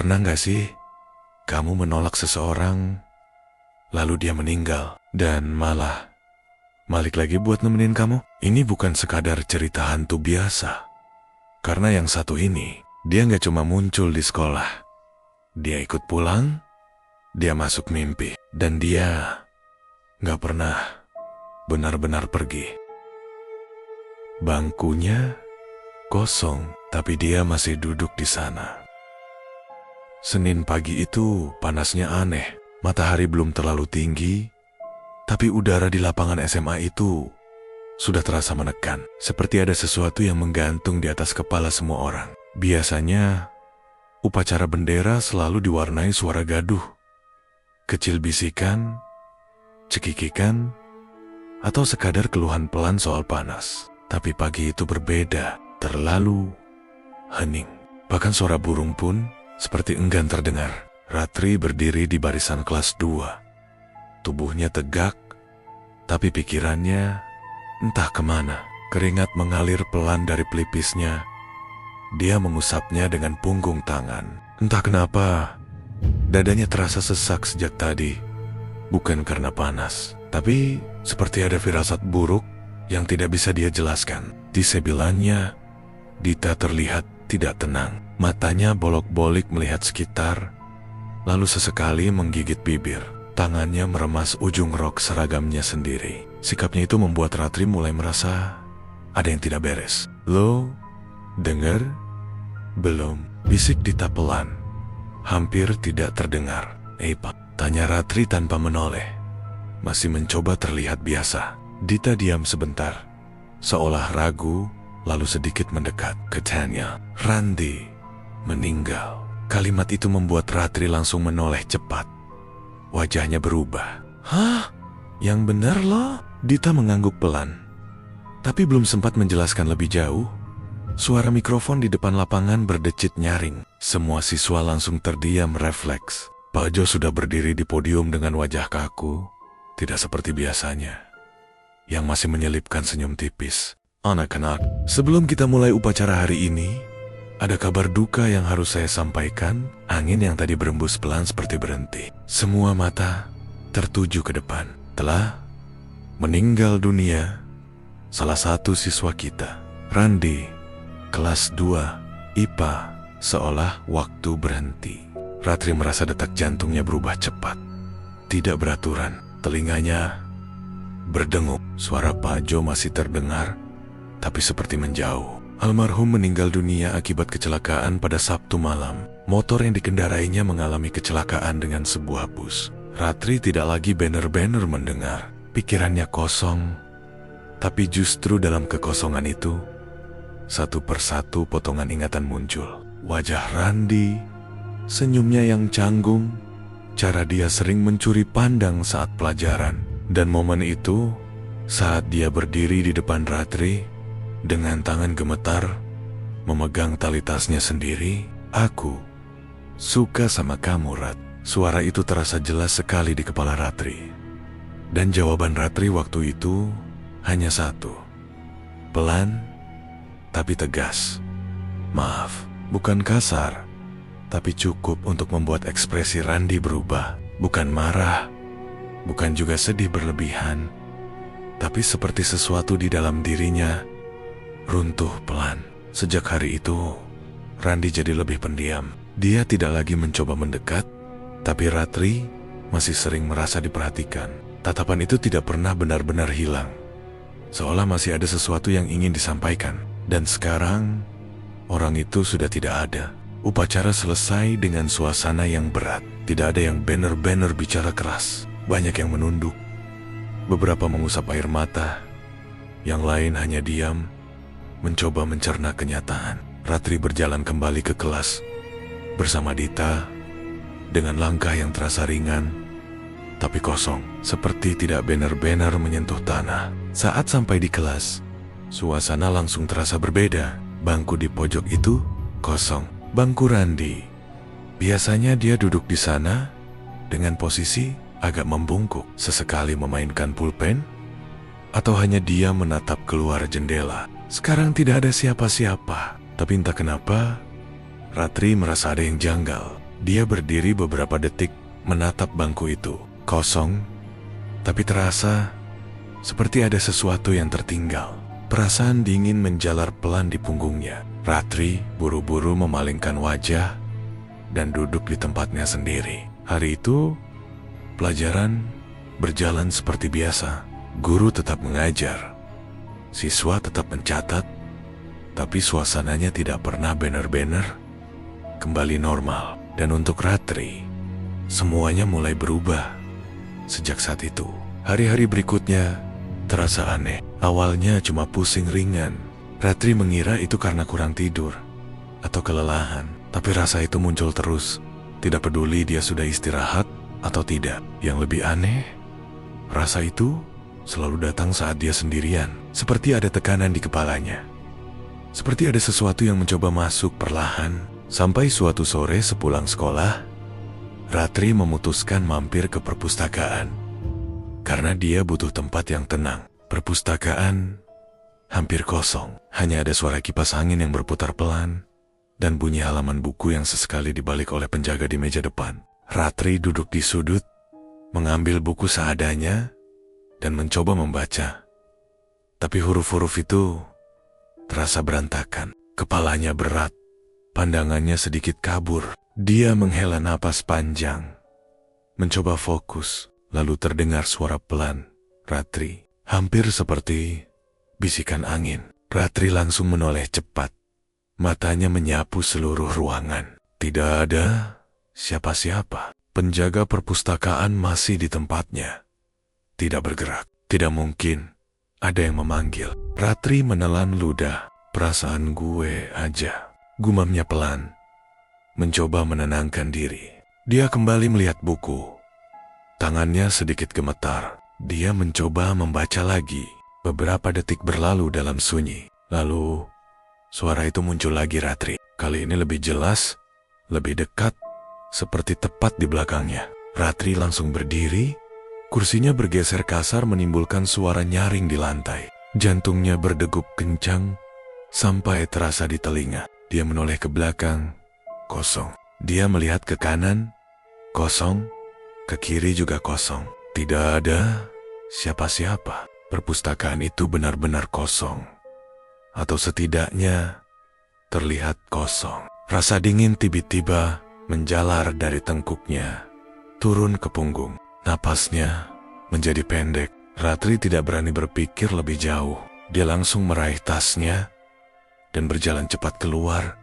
Pernah nggak sih kamu menolak seseorang, lalu dia meninggal, dan malah balik lagi buat nemenin kamu? Ini bukan sekadar cerita hantu biasa. Karena yang satu ini, dia nggak cuma muncul di sekolah. Dia ikut pulang, dia masuk mimpi, dan dia nggak pernah benar-benar pergi. Bangkunya kosong, tapi dia masih duduk di sana. Senin pagi itu panasnya aneh. Matahari belum terlalu tinggi, tapi udara di lapangan SMA itu sudah terasa menekan. Seperti ada sesuatu yang menggantung di atas kepala semua orang. Biasanya, upacara bendera selalu diwarnai suara gaduh. Kecil bisikan, cekikikan, atau sekadar keluhan pelan soal panas. Tapi pagi itu berbeda, terlalu hening. Bahkan suara burung pun seperti enggan terdengar. Ratri berdiri di barisan kelas 2. Tubuhnya tegak, tapi pikirannya entah kemana. Keringat mengalir pelan dari pelipisnya. Dia mengusapnya dengan punggung tangan. Entah kenapa, dadanya terasa sesak sejak tadi. Bukan karena panas, tapi seperti ada firasat buruk yang tidak bisa dia jelaskan. Di sebelannya, Dita terlihat tidak tenang. Matanya bolak-balik melihat sekitar, lalu sesekali menggigit bibir. Tangannya meremas ujung rok seragamnya sendiri. Sikapnya itu membuat Ratri mulai merasa ada yang tidak beres. "Lo, dengar? Belum?" bisik Dita pelan. Hampir tidak terdengar. "Pak?" tanya Ratri tanpa menoleh. Masih mencoba terlihat biasa. Dita diam sebentar, seolah ragu, lalu sedikit mendekat. Katanya, "Randi meninggal." Kalimat itu membuat Ratri langsung menoleh cepat. Wajahnya berubah. "Hah? Yang benar loh?" Dita mengangguk pelan. Tapi belum sempat menjelaskan lebih jauh, suara mikrofon di depan lapangan berdecit nyaring. Semua siswa langsung terdiam refleks. Pak Jo sudah berdiri di podium dengan wajah kaku, tidak seperti biasanya, yang masih menyelipkan senyum tipis. "Anak-anak, sebelum kita mulai upacara hari ini, ada kabar duka yang harus saya sampaikan." Angin yang tadi berembus pelan seperti berhenti. Semua mata tertuju ke depan. Telah meninggal dunia salah satu siswa kita, Randi, kelas 2 IPA. Seolah waktu berhenti. Ratri merasa detak jantungnya berubah cepat. Tidak beraturan. Telinganya berdengung. Suara Pak Jo masih terdengar, tapi seperti menjauh. Almarhum meninggal dunia akibat kecelakaan pada Sabtu malam. Motor yang dikendarainya mengalami kecelakaan dengan sebuah bus. Ratri tidak lagi benar-benar mendengar. Pikirannya kosong. Tapi justru dalam kekosongan itu, satu persatu potongan ingatan muncul. Wajah Randi, senyumnya yang canggung, cara dia sering mencuri pandang saat pelajaran. Dan momen itu, saat dia berdiri di depan Ratri, dengan tangan gemetar, memegang tali tasnya sendiri. "Aku suka sama kamu, Rat." Suara itu terasa jelas sekali di kepala Ratri. Dan jawaban Ratri waktu itu hanya satu. Pelan, tapi tegas. "Maaf." Bukan kasar, tapi cukup untuk membuat ekspresi Randi berubah. Bukan marah, bukan juga sedih berlebihan, tapi seperti sesuatu di dalam dirinya runtuh pelan. Sejak hari itu, Randi jadi lebih pendiam. Dia tidak lagi mencoba mendekat, tapi Ratri masih sering merasa diperhatikan. Tatapan itu tidak pernah benar-benar hilang, seolah masih ada sesuatu yang ingin disampaikan. Dan sekarang, orang itu sudah tidak ada. Upacara selesai dengan suasana yang berat. Tidak ada yang benar-benar bicara keras. Banyak yang menunduk. Beberapa mengusap air mata. Yang lain hanya diam, mencoba mencerna kenyataan. Ratri berjalan kembali ke kelas bersama Dita dengan langkah yang terasa ringan, tapi kosong. Seperti tidak benar-benar menyentuh tanah. Saat sampai di kelas, suasana langsung terasa berbeda. Bangku di pojok itu kosong. Bangku Randi. Biasanya dia duduk di sana dengan posisi agak membungkuk, sesekali memainkan pulpen, atau hanya dia menatap keluar jendela. Sekarang tidak ada siapa-siapa, tapi entah kenapa Ratri merasa ada yang janggal. Dia berdiri beberapa detik menatap bangku itu. Kosong, tapi terasa seperti ada sesuatu yang tertinggal. Perasaan dingin menjalar pelan di punggungnya. Ratri buru-buru memalingkan wajah dan duduk di tempatnya sendiri. Hari itu, pelajaran berjalan seperti biasa. Guru tetap mengajar, siswa tetap mencatat, tapi suasananya tidak pernah banner-banner kembali normal. Dan untuk Ratri, semuanya mulai berubah. Sejak saat itu, hari-hari berikutnya terasa aneh. Awalnya cuma pusing ringan. Ratri mengira itu karena kurang tidur atau kelelahan. Tapi rasa itu muncul terus. Tidak peduli dia sudah istirahat atau tidak. Yang lebih aneh, rasa itu selalu datang saat dia sendirian. Seperti ada tekanan di kepalanya. Seperti ada sesuatu yang mencoba masuk perlahan. Sampai suatu sore sepulang sekolah, Ratri memutuskan mampir ke perpustakaan. Karena dia butuh tempat yang tenang. Perpustakaan hampir kosong. Hanya ada suara kipas angin yang berputar pelan dan bunyi halaman buku yang sesekali dibalik oleh penjaga di meja depan. Ratri duduk di sudut, mengambil buku seadanya dan mencoba membaca. Tapi huruf-huruf itu terasa berantakan. Kepalanya berat, pandangannya sedikit kabur. Dia menghela napas panjang, mencoba fokus, lalu terdengar suara pelan. Ratri, hampir seperti bisikan angin. Ratri langsung menoleh cepat. Matanya menyapu seluruh ruangan. Tidak ada siapa-siapa. Penjaga perpustakaan masih di tempatnya, tidak bergerak. Tidak mungkin ada yang memanggil. Ratri menelan ludah. Perasaan gue aja, gumamnya pelan, mencoba menenangkan diri. Dia kembali melihat buku. Tangannya sedikit gemetar. Dia mencoba membaca lagi. Beberapa detik berlalu dalam sunyi. Lalu, suara itu muncul lagi. Ratri. Kali ini lebih jelas, lebih dekat, seperti tepat di belakangnya. Ratri langsung berdiri. Kursinya bergeser kasar menimbulkan suara nyaring di lantai. Jantungnya berdegup kencang sampai terasa di telinga. Dia menoleh ke belakang. Kosong. Dia melihat ke kanan. Kosong. Ke kiri juga kosong. Tidak ada siapa-siapa. Perpustakaan itu benar-benar kosong. Atau setidaknya terlihat kosong. Rasa dingin tiba-tiba menjalar dari tengkuknya, turun ke punggung. Napasnya menjadi pendek. Ratri tidak berani berpikir lebih jauh. Dia langsung meraih tasnya dan berjalan cepat keluar,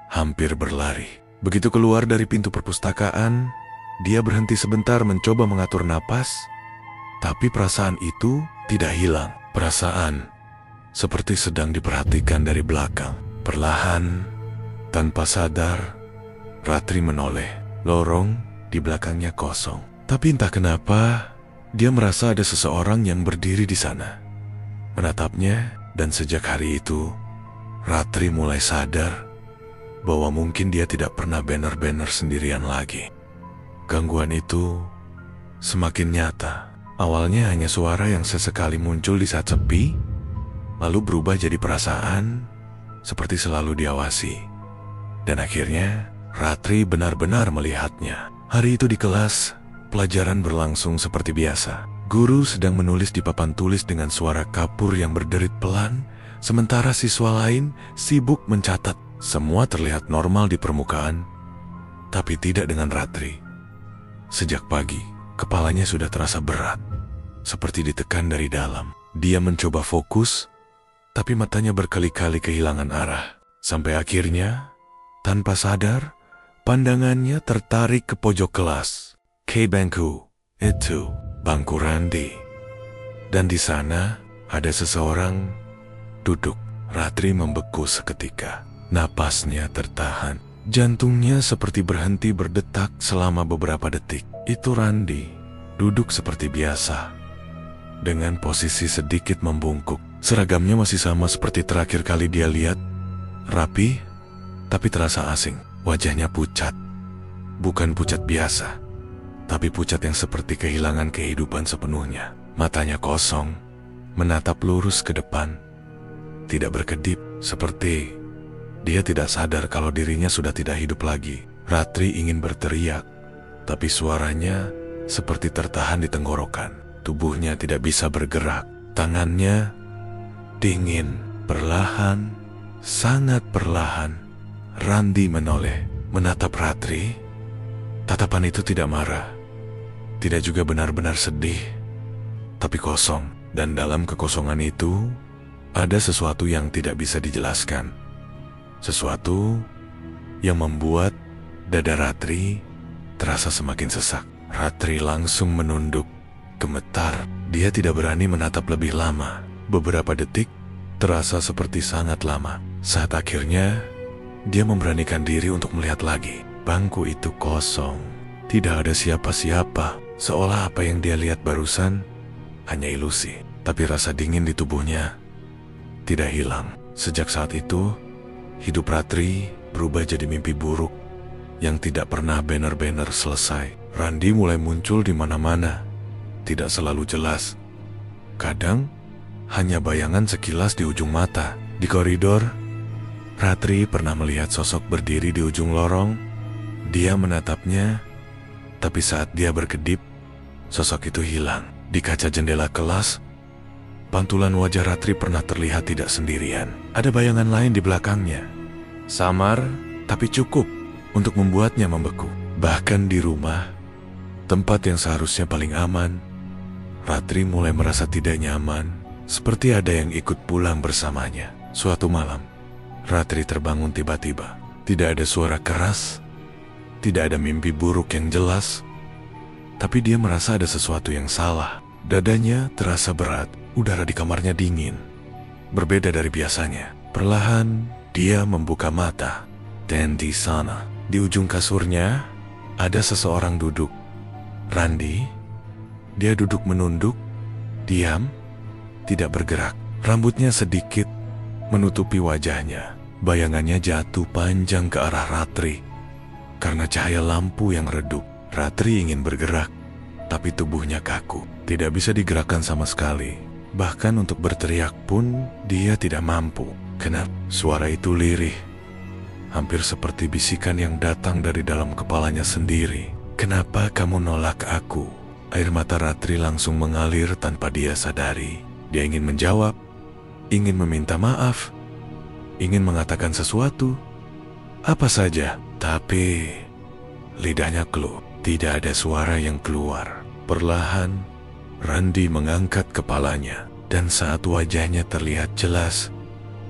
hampir berlari. Begitu keluar dari pintu perpustakaan, dia berhenti sebentar mencoba mengatur napas, tapi perasaan itu tidak hilang. Perasaan seperti sedang diperhatikan dari belakang. Perlahan, tanpa sadar, Ratri menoleh. Lorong di belakangnya kosong. Tapi entah kenapa, dia merasa ada seseorang yang berdiri di sana, menatapnya. Dan sejak hari itu, Ratri mulai sadar bahwa mungkin dia tidak pernah banner-banner sendirian lagi. Gangguan itu semakin nyata. Awalnya hanya suara yang sesekali muncul di saat sepi, lalu berubah jadi perasaan seperti selalu diawasi. Dan akhirnya, Ratri benar-benar melihatnya. Hari itu di kelas, pelajaran berlangsung seperti biasa. Guru sedang menulis di papan tulis dengan suara kapur yang berderit pelan, sementara siswa lain sibuk mencatat. Semua terlihat normal di permukaan, tapi tidak dengan Ratri. Sejak pagi, kepalanya sudah terasa berat, seperti ditekan dari dalam. Dia mencoba fokus, tapi matanya berkali-kali kehilangan arah. Sampai akhirnya, tanpa sadar, pandangannya tertarik ke pojok kelas. Bangku, itu bangku Randi. Dan di sana ada seseorang duduk. Ratri membeku seketika. Napasnya tertahan. Jantungnya seperti berhenti berdetak selama beberapa detik. Itu Randi, duduk seperti biasa, dengan posisi sedikit membungkuk. Seragamnya masih sama seperti terakhir kali dia lihat. Rapi, tapi terasa asing. Wajahnya pucat. Bukan pucat biasa, tapi pucat yang seperti kehilangan kehidupan sepenuhnya. Matanya kosong, menatap lurus ke depan. Tidak berkedip, seperti dia tidak sadar kalau dirinya sudah tidak hidup lagi. Ratri ingin berteriak, tapi suaranya seperti tertahan di tenggorokan. Tubuhnya tidak bisa bergerak. Tangannya dingin, perlahan, sangat perlahan. Randi menoleh, menatap Ratri. Tatapan itu tidak marah, tidak juga benar-benar sedih, tapi kosong. Dan dalam kekosongan itu, ada sesuatu yang tidak bisa dijelaskan. Sesuatu yang membuat dada Ratri terasa semakin sesak. Ratri langsung menunduk, gemetar. Dia tidak berani menatap lebih lama. Beberapa detik terasa seperti sangat lama. Saat akhirnya, dia memberanikan diri untuk melihat lagi. Bangku itu kosong. Tidak ada siapa-siapa. Seolah apa yang dia lihat barusan hanya ilusi. Tapi rasa dingin di tubuhnya tidak hilang. Sejak saat itu, hidup Ratri berubah jadi mimpi buruk yang tidak pernah benar-benar selesai. Randi mulai muncul di mana-mana, tidak selalu jelas. Kadang hanya bayangan sekilas di ujung mata. Di koridor, Ratri pernah melihat sosok berdiri di ujung lorong. Dia menatapnya, tapi saat dia berkedip, sosok itu hilang. Di kaca jendela kelas, pantulan wajah Ratri pernah terlihat tidak sendirian. Ada bayangan lain di belakangnya. Samar, tapi cukup untuk membuatnya membeku. Bahkan di rumah, tempat yang seharusnya paling aman, Ratri mulai merasa tidak nyaman, seperti ada yang ikut pulang bersamanya. Suatu malam, Ratri terbangun tiba-tiba. Tidak ada suara keras, tidak ada mimpi buruk yang jelas, tapi dia merasa ada sesuatu yang salah. Dadanya terasa berat. Udara di kamarnya dingin, berbeda dari biasanya. Perlahan, dia membuka mata. Dan di sana, di ujung kasurnya, ada seseorang duduk. Randi. Dia duduk menunduk, diam, tidak bergerak. Rambutnya sedikit menutupi wajahnya. Bayangannya jatuh panjang ke arah Ratri. Karena cahaya lampu yang redup, Ratri ingin bergerak, tapi tubuhnya kaku. Tidak bisa digerakkan sama sekali. Bahkan untuk berteriak pun dia tidak mampu. Kenapa? Suara itu lirih, hampir seperti bisikan yang datang dari dalam kepalanya sendiri. Kenapa kamu nolak aku? Air mata Ratri langsung mengalir tanpa dia sadari. Dia ingin menjawab, ingin meminta maaf, ingin mengatakan sesuatu, apa saja. Tapi lidahnya keluh. Tidak ada suara yang keluar. Perlahan, Randi mengangkat kepalanya, dan saat wajahnya terlihat jelas,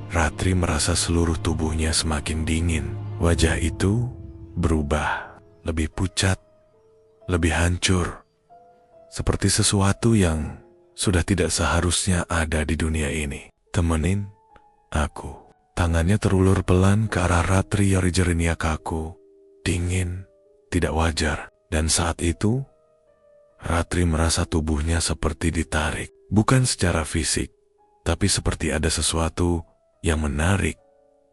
Ratri merasa seluruh tubuhnya semakin dingin. Wajah itu berubah, lebih pucat, lebih hancur, seperti sesuatu yang sudah tidak seharusnya ada di dunia ini. Temenin aku. Tangannya terulur pelan ke arah Ratri yang jernih kaku, dingin, tidak wajar. Dan saat itu, Ratri merasa tubuhnya seperti ditarik, bukan secara fisik, tapi seperti ada sesuatu yang menarik.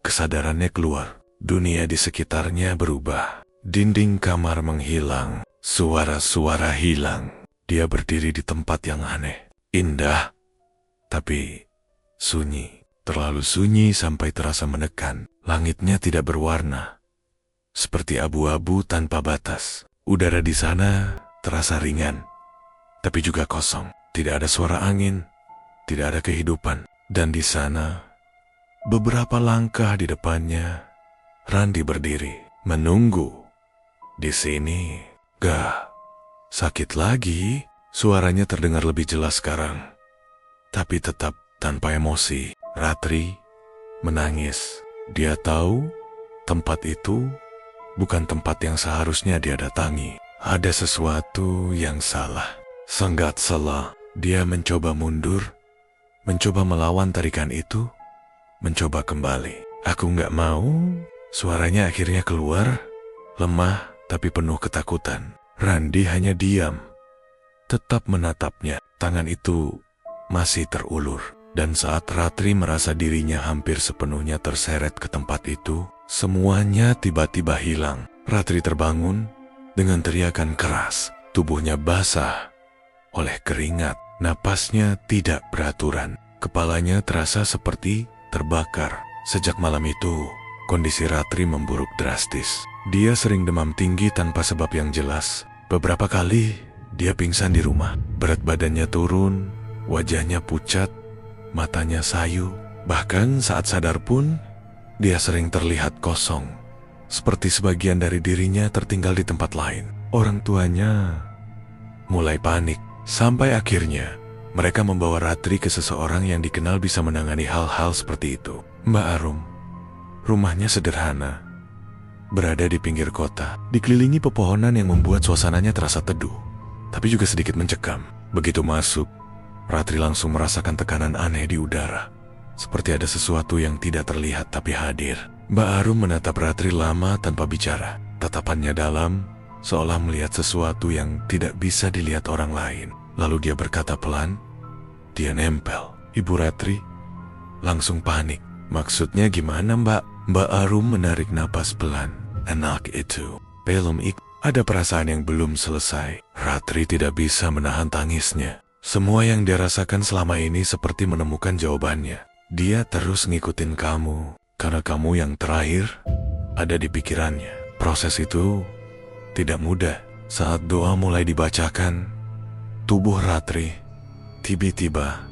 Kesadarannya keluar, dunia di sekitarnya berubah, dinding kamar menghilang, suara-suara hilang. Dia berdiri di tempat yang aneh, indah, tapi sunyi, terlalu sunyi sampai terasa menekan. Langitnya tidak berwarna, seperti abu-abu tanpa batas. Udara di sana terasa ringan, tapi juga kosong. Tidak ada suara angin, tidak ada kehidupan. Dan di sana, beberapa langkah di depannya, Randi berdiri, menunggu. Di sini, gak sakit lagi. Suaranya terdengar lebih jelas sekarang, tapi tetap tanpa emosi. Ratri menangis. Dia tahu tempat itu bukan tempat yang seharusnya dia datangi. Ada sesuatu yang salah. Sengat salah. Dia mencoba mundur, mencoba melawan tarikan itu, mencoba kembali. Aku nggak mau. Suaranya akhirnya keluar, lemah tapi penuh ketakutan. Randi hanya diam, tetap menatapnya. Tangan itu masih terulur. Dan saat Ratri merasa dirinya hampir sepenuhnya terseret ke tempat itu, semuanya tiba-tiba hilang. Ratri terbangun dengan teriakan keras. Tubuhnya basah oleh keringat. Napasnya tidak beraturan. Kepalanya terasa seperti terbakar. Sejak malam itu, kondisi Ratri memburuk drastis. Dia sering demam tinggi tanpa sebab yang jelas. Beberapa kali dia pingsan di rumah. Berat badannya turun, wajahnya pucat, matanya sayu. Bahkan saat sadar pun, dia sering terlihat kosong. Seperti sebagian dari dirinya tertinggal di tempat lain. Orang tuanya mulai panik. Sampai akhirnya, mereka membawa Ratri ke seseorang yang dikenal bisa menangani hal-hal seperti itu. Mbak Arum. Rumahnya sederhana. Berada di pinggir kota, dikelilingi pepohonan yang membuat suasananya terasa teduh, tapi juga sedikit mencekam. Begitu masuk, Ratri langsung merasakan tekanan aneh di udara. Seperti ada sesuatu yang tidak terlihat tapi hadir. Mbak Arum menatap Ratri lama tanpa bicara. Tatapannya dalam, seolah melihat sesuatu yang tidak bisa dilihat orang lain. Lalu dia berkata pelan, dia nempel. Ibu Ratri langsung panik. Maksudnya gimana, Mbak? Mbak Arum menarik napas pelan. Anak itu belum ada perasaan yang belum selesai. Ratri tidak bisa menahan tangisnya. Semua yang dia rasakan selama ini seperti menemukan jawabannya. Dia terus ngikutin kamu, karena kamu yang terakhir ada di pikirannya. Proses itu tidak mudah. Saat doa mulai dibacakan, tubuh Ratri tiba-tiba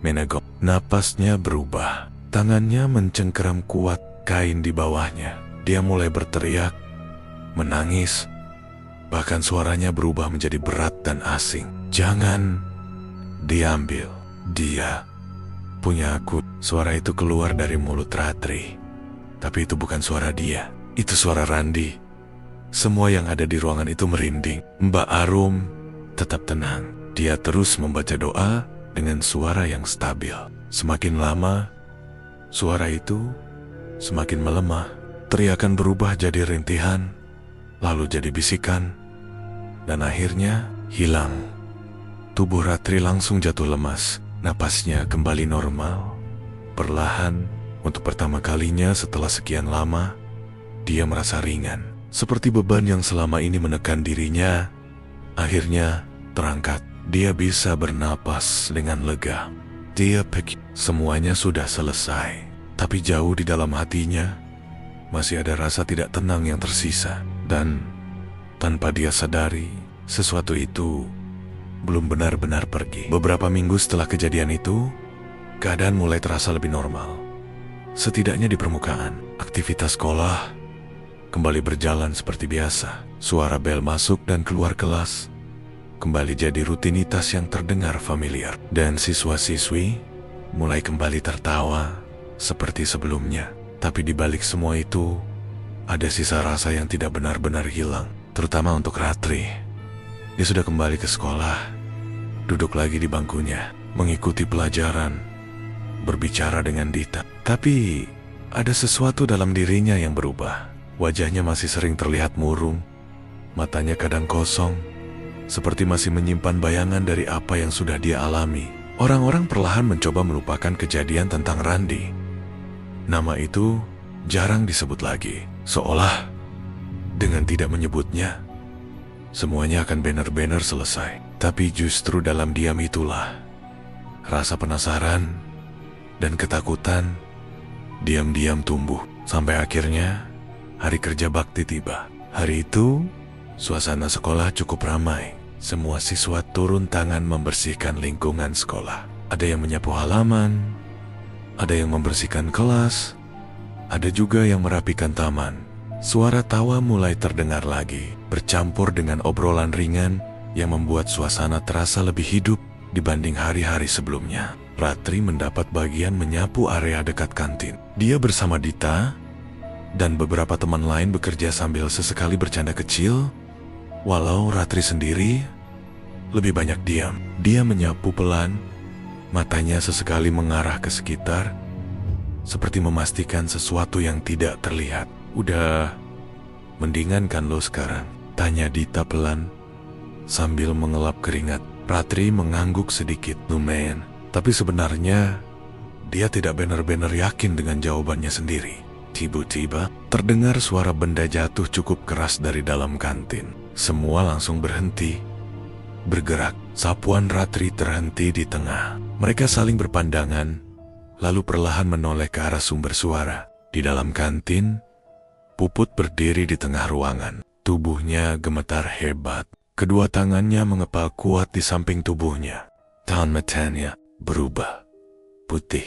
menegok. Napasnya berubah. Tangannya mencengkeram kuat kain di bawahnya. Dia mulai berteriak, menangis. Bahkan suaranya berubah menjadi berat dan asing. Jangan diambil. Dia punya aku. Suara itu keluar dari mulut Ratri. Tapi itu bukan suara dia. Itu suara Randi. Semua yang ada di ruangan itu merinding. Mbak Arum tetap tenang. Dia terus membaca doa dengan suara yang stabil. Semakin lama, suara itu semakin melemah. Teriakan berubah jadi rintihan, lalu jadi bisikan, dan akhirnya hilang. Tubuh Ratri langsung jatuh lemas. Napasnya kembali normal. Perlahan, untuk pertama kalinya setelah sekian lama, dia merasa ringan. Seperti beban yang selama ini menekan dirinya, akhirnya terangkat. Dia bisa bernapas dengan lega. Dia pikir semuanya sudah selesai. Tapi jauh di dalam hatinya, masih ada rasa tidak tenang yang tersisa. Dan tanpa dia sadari, sesuatu itu belum benar-benar pergi. Beberapa minggu setelah kejadian itu, keadaan mulai terasa lebih normal. Setidaknya di permukaan, aktivitas sekolah kembali berjalan seperti biasa. Suara bel masuk dan keluar kelas kembali jadi rutinitas yang terdengar familiar. Dan siswa-siswi mulai kembali tertawa seperti sebelumnya. Tapi di balik semua itu, ada sisa rasa yang tidak benar-benar hilang. Terutama untuk Ratri. Dia sudah kembali ke sekolah, duduk lagi di bangkunya, mengikuti pelajaran, berbicara dengan Dita. Tapi ada sesuatu dalam dirinya yang berubah. Wajahnya masih sering terlihat murung, matanya kadang kosong, seperti masih menyimpan bayangan dari apa yang sudah dia alami. Orang-orang perlahan mencoba melupakan kejadian tentang Randi. Nama itu jarang disebut lagi, seolah dengan tidak menyebutnya, semuanya akan benar-benar selesai. Tapi justru dalam diam itulah rasa penasaran dan ketakutan diam-diam tumbuh. Sampai akhirnya hari kerja bakti tiba. Hari itu suasana sekolah cukup ramai. Semua siswa turun tangan membersihkan lingkungan sekolah. Ada yang menyapu halaman, ada yang membersihkan kelas, ada juga yang merapikan taman. Suara tawa mulai terdengar lagi, bercampur dengan obrolan ringan yang membuat suasana terasa lebih hidup dibanding hari-hari sebelumnya. Ratri mendapat bagian menyapu area dekat kantin. Dia bersama Dita dan beberapa teman lain bekerja sambil sesekali bercanda kecil. Walau Ratri sendiri lebih banyak diam. Dia menyapu pelan, matanya sesekali mengarah ke sekitar, seperti memastikan sesuatu yang tidak terlihat. Udah mendingan kan lo sekarang? Tanya Dita pelan, sambil mengelap keringat. Ratri mengangguk sedikit. Lumayan. Tapi sebenarnya dia tidak benar-benar yakin dengan jawabannya sendiri. Tiba-tiba terdengar suara benda jatuh cukup keras dari dalam kantin. Semua langsung berhenti, bergerak. Sapuan Ratri terhenti di tengah. Mereka saling berpandangan, lalu perlahan menoleh ke arah sumber suara. Di dalam kantin, Puput berdiri di tengah ruangan. Tubuhnya gemetar hebat. Kedua tangannya mengepal kuat di samping tubuhnya. Tahan matanya berubah. Putih.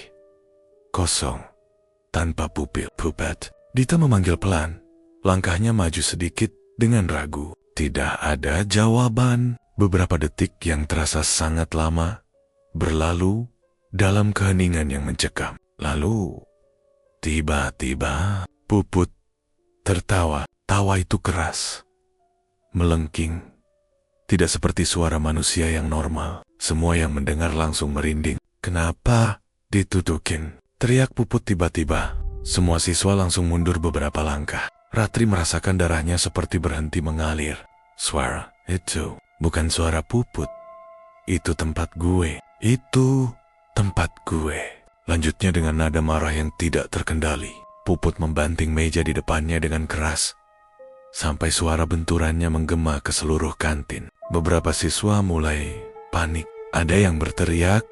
Kosong. Tanpa pupil. Pupet. Dita memanggil pelan. Langkahnya maju sedikit dengan ragu. Tidak ada jawaban. Beberapa detik yang terasa sangat lama berlalu dalam keheningan yang mencekam. Lalu, tiba-tiba, Puput tertawa. Tawa itu keras, melengking. Tidak seperti suara manusia yang normal. Semua yang mendengar langsung merinding. Kenapa ditudukin? Teriak Puput tiba-tiba. Semua siswa langsung mundur beberapa langkah. Ratri merasakan darahnya seperti berhenti mengalir. Suara itu bukan suara Puput. Itu tempat gue. Itu tempat gue. Lanjutnya dengan nada marah yang tidak terkendali. Puput membanting meja di depannya dengan keras. Sampai suara benturannya menggema ke seluruh kantin. Beberapa siswa mulai panik. Ada yang berteriak,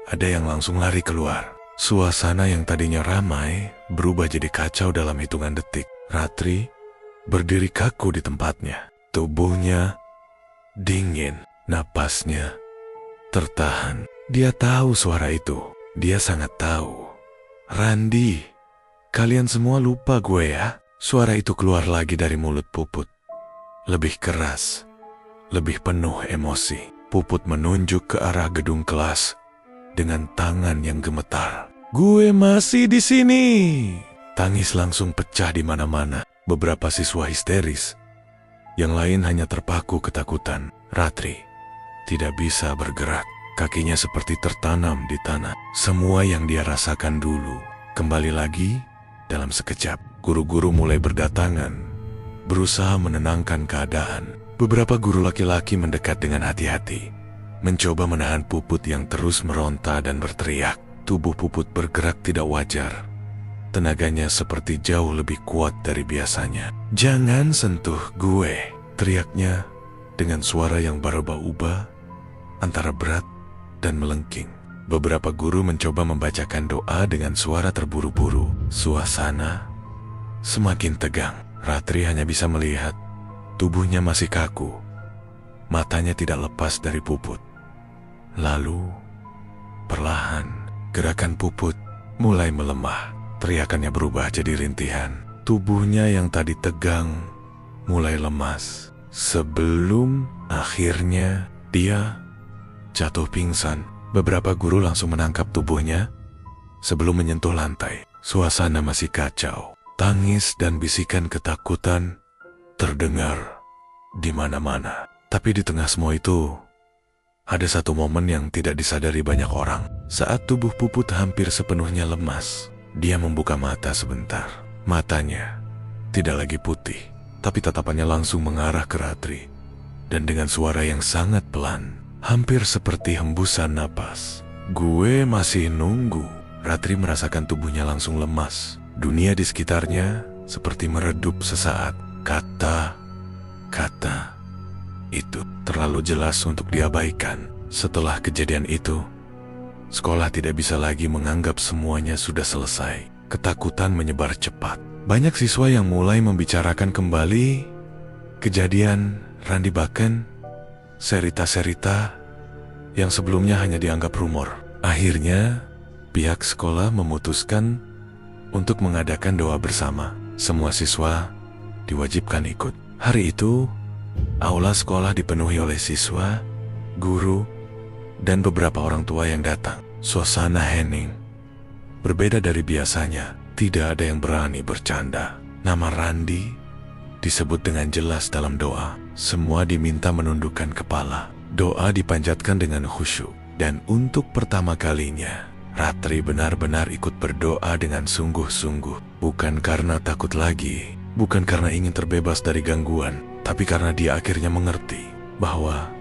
ada yang langsung lari keluar. Suasana yang tadinya ramai berubah jadi kacau dalam hitungan detik. Ratri berdiri kaku di tempatnya. Tubuhnya dingin, napasnya tertahan. Dia tahu suara itu. Dia sangat tahu. Randi, kalian semua lupa gue ya? Suara itu keluar lagi dari mulut Puput. Lebih keras, lebih penuh emosi. Puput menunjuk ke arah gedung kelas dengan tangan yang gemetar. Gue masih di sini. Tangis langsung pecah di mana-mana. Beberapa siswa histeris. Yang lain hanya terpaku ketakutan. Ratri tidak bisa bergerak. Kakinya seperti tertanam di tanah. Semua yang dia rasakan dulu kembali lagi dalam sekejap. Guru-guru mulai berdatangan, berusaha menenangkan keadaan. Beberapa guru laki-laki mendekat dengan hati-hati, mencoba menahan Puput yang terus meronta dan berteriak. Tubuh Puput bergerak tidak wajar. Tenaganya seperti jauh lebih kuat dari biasanya. Jangan sentuh gue, teriaknya dengan suara yang berubah-ubah antara berat dan melengking. Beberapa guru mencoba membacakan doa dengan suara terburu-buru. Suasana semakin tegang. Ratri hanya bisa melihat tubuhnya masih kaku. Matanya tidak lepas dari Puput. Lalu, perlahan, gerakan Puput mulai melemah. Teriakannya berubah jadi rintihan. Tubuhnya yang tadi tegang mulai lemas. Sebelum akhirnya dia jatuh pingsan. Beberapa guru langsung menangkap tubuhnya sebelum menyentuh lantai. Suasana masih kacau. Tangis dan bisikan ketakutan terdengar di mana-mana. Tapi di tengah semua itu, ada satu momen yang tidak disadari banyak orang. Saat tubuh Puput hampir sepenuhnya lemas, dia membuka mata sebentar. Matanya tidak lagi putih, tapi tatapannya langsung mengarah ke Ratri. Dan dengan suara yang sangat pelan, hampir seperti hembusan napas. Gue masih nunggu. Ratri merasakan tubuhnya langsung lemas. Dunia di sekitarnya seperti meredup sesaat. Kata-kata itu terlalu jelas untuk diabaikan. Setelah kejadian itu, sekolah tidak bisa lagi menganggap semuanya sudah selesai. Ketakutan menyebar cepat. Banyak siswa yang mulai membicarakan kembali kejadian Randi Baken, serita-serita yang sebelumnya hanya dianggap rumor. Akhirnya, pihak sekolah memutuskan untuk mengadakan doa bersama. Semua siswa diwajibkan ikut. Hari itu, aula sekolah dipenuhi oleh siswa, guru, dan beberapa orang tua yang datang. Suasana hening. Berbeda dari biasanya, tidak ada yang berani bercanda. Nama Randi disebut dengan jelas dalam doa. Semua diminta menundukkan kepala. Doa dipanjatkan dengan khusyuk. Dan untuk pertama kalinya, Ratri benar-benar ikut berdoa dengan sungguh-sungguh. Bukan karena takut lagi, bukan karena ingin terbebas dari gangguan, tapi karena dia akhirnya mengerti bahwa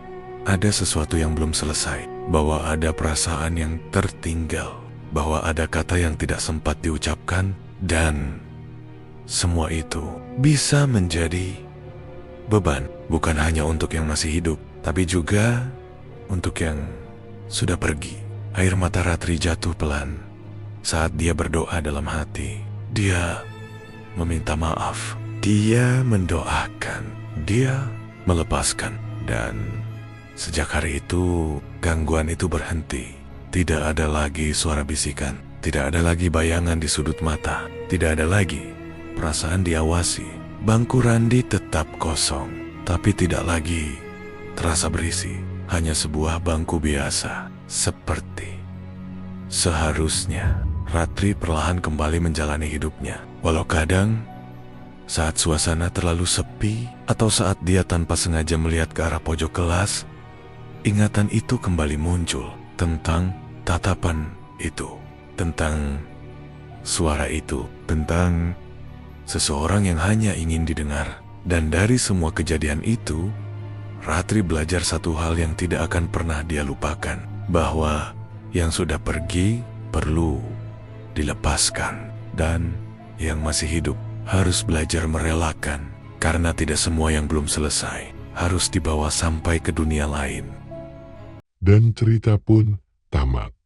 ada sesuatu yang belum selesai, bahwa ada perasaan yang tertinggal, bahwa ada kata yang tidak sempat diucapkan, dan semua itu bisa menjadi beban, bukan hanya untuk yang masih hidup, tapi juga untuk yang sudah pergi. Air mata Ratri jatuh pelan saat dia berdoa dalam hati. Dia meminta maaf, dia mendoakan, dia melepaskan, dan sejak hari itu gangguan itu berhenti. Tidak ada lagi suara bisikan, tidak ada lagi bayangan di sudut mata, tidak ada lagi perasaan diawasi. Bangku Randi tetap kosong, tapi tidak lagi terasa berisi. Hanya sebuah bangku biasa, seperti seharusnya. Ratri perlahan kembali menjalani hidupnya. Walau kadang saat suasana terlalu sepi atau saat dia tanpa sengaja melihat ke arah pojok kelas, ingatan itu kembali muncul tentang tatapan itu, tentang suara itu, tentang seseorang yang hanya ingin didengar. Dan dari semua kejadian itu, Ratri belajar satu hal yang tidak akan pernah dia lupakan, bahwa yang sudah pergi perlu dilepaskan, dan yang masih hidup harus belajar merelakan, karena tidak semua yang belum selesai harus dibawa sampai ke dunia lain. Dan cerita pun tamat.